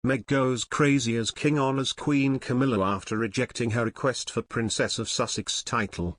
Meg goes crazy as king honours Queen Camilla after rejecting her request for Princess of Sussex title.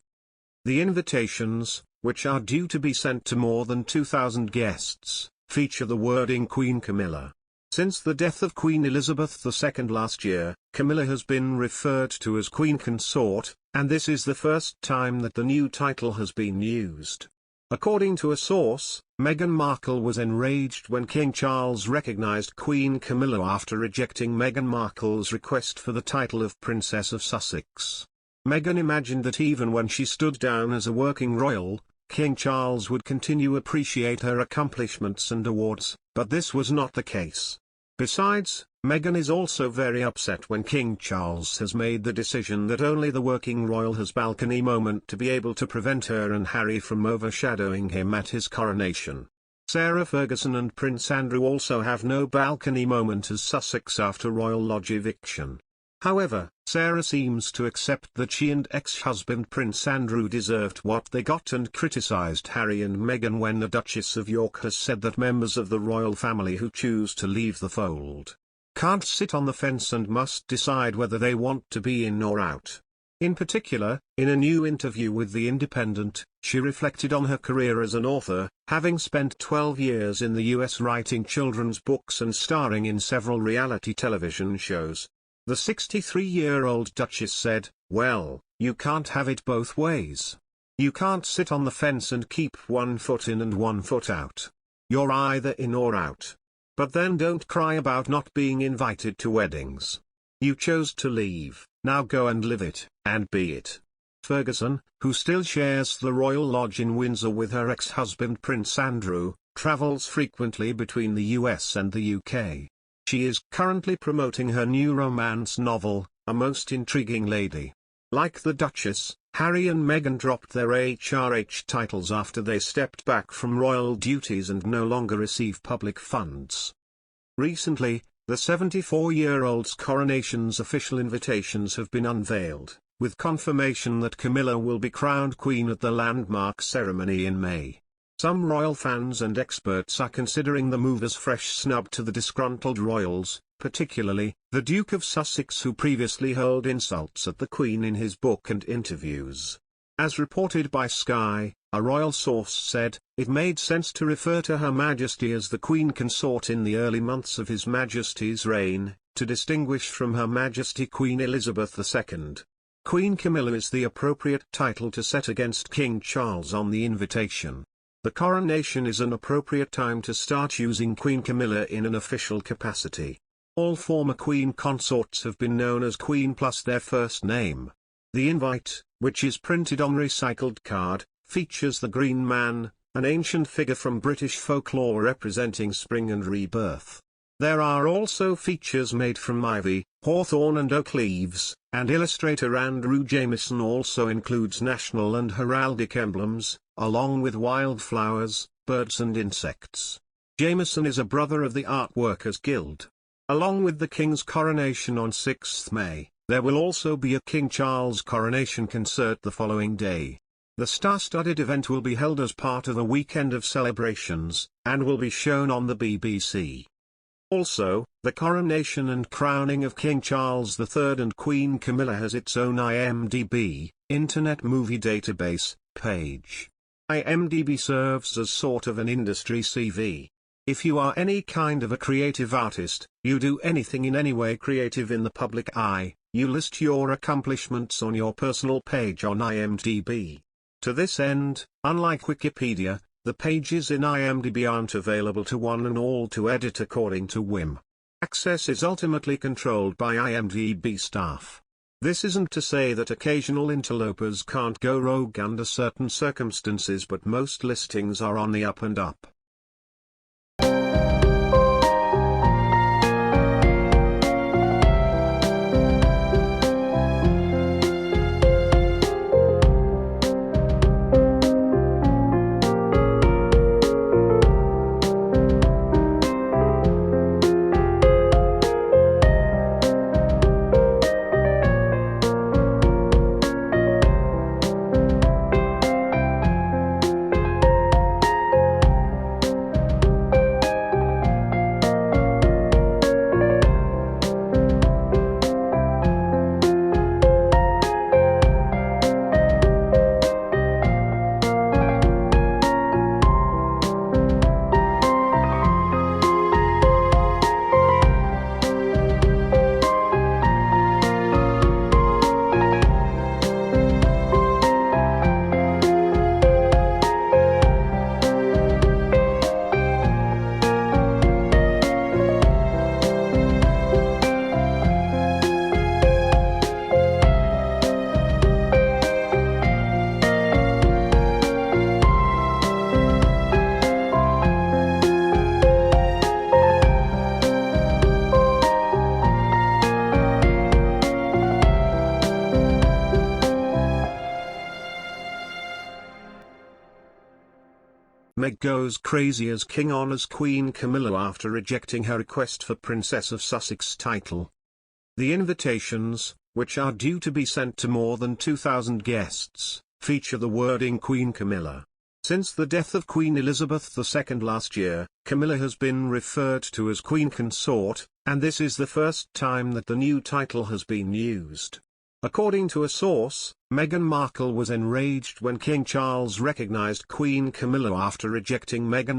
The invitations, which are due to be sent to more than 2,000 guests, feature the wording Queen Camilla. Since the death of Queen Elizabeth II last year, Camilla has been referred to as Queen Consort, and this is the first time that the new title has been used. According to a source, Meghan Markle was enraged when King Charles recognized Queen Camilla after rejecting Meghan Markle's request for the title of Princess of Sussex. Meghan imagined that even when she stood down as a working royal, King Charles would continue to appreciate her accomplishments and awards, but this was not the case. Besides, Meghan is also very upset when King Charles has made the decision that only the working royal has balcony moment to be able to prevent her and Harry from overshadowing him at his coronation. Sarah Ferguson and Prince Andrew also have no balcony moment as Sussex after royal lodge eviction. However, Sarah seems to accept that she and ex-husband Prince Andrew deserved what they got and criticised Harry and Meghan when the Duchess of York has said that members of the royal family who choose to leave the fold can't sit on the fence and must decide whether they want to be in or out. In particular, in a new interview with The Independent, she reflected on her career as an author, having spent 12 years in the US writing children's books and starring in several reality television shows. The 63-year-old Duchess said, "Well, you can't have it both ways. You can't sit on the fence and keep one foot in and one foot out. You're either in or out. But then don't cry about not being invited to weddings. You chose to leave, now go and live it, and be it." Ferguson, who still shares the Royal Lodge in Windsor with her ex-husband Prince Andrew, travels frequently between the US and the UK. She is currently promoting her new romance novel, A Most Intriguing Lady. Like the Duchess, Harry and Meghan dropped their HRH titles after they stepped back from royal duties and no longer receive public funds. Recently, the 74-year-old's coronation's official invitations have been unveiled, with confirmation that Camilla will be crowned queen at the landmark ceremony in May. Some royal fans and experts are considering the move as fresh snub to the disgruntled royals, particularly the Duke of Sussex, who previously hurled insults at the Queen in his book and interviews. As reported by Sky, a royal source said, it made sense to refer to Her Majesty as the Queen Consort in the early months of His Majesty's reign, to distinguish from Her Majesty Queen Elizabeth II. Queen Camilla is the appropriate title to set against King Charles on the invitation. The coronation is an appropriate time to start using Queen Camilla in an official capacity. All former Queen consorts have been known as Queen plus their first name. The invite, which is printed on recycled card, features the Green Man, an ancient figure from British folklore representing spring and rebirth. There are also features made from ivy, hawthorn and oak leaves, and illustrator Andrew Jameson also includes national and heraldic emblems, along with wildflowers, birds and insects. Jameson is a brother of the Art Workers Guild. Along with the King's coronation on 6 May, there will also be a King Charles coronation concert the following day. The star-studded event will be held as part of a weekend of celebrations, and will be shown on the BBC. Also, the coronation and crowning of King Charles III and Queen Camilla has its own IMDb, Internet Movie Database, page. IMDb serves as sort of an industry CV. If you are any kind of a creative artist, you do anything in any way creative in the public eye, you list your accomplishments on your personal page on IMDb. To this end, unlike Wikipedia, the pages in IMDb aren't available to one and all to edit according to whim. Access is ultimately controlled by IMDb staff. This isn't to say that occasional interlopers can't go rogue under certain circumstances, but most listings are on the up and up. Meg goes crazy as king honours Queen Camilla after rejecting her request for Princess of Sussex title. The invitations, which are due to be sent to more than 2,000 guests, feature the wording Queen Camilla. Since the death of Queen Elizabeth II last year, Camilla has been referred to as Queen Consort, and this is the first time that the new title has been used. According to a source, Meghan Markle was enraged when King Charles recognized Queen Camilla after rejecting Meghan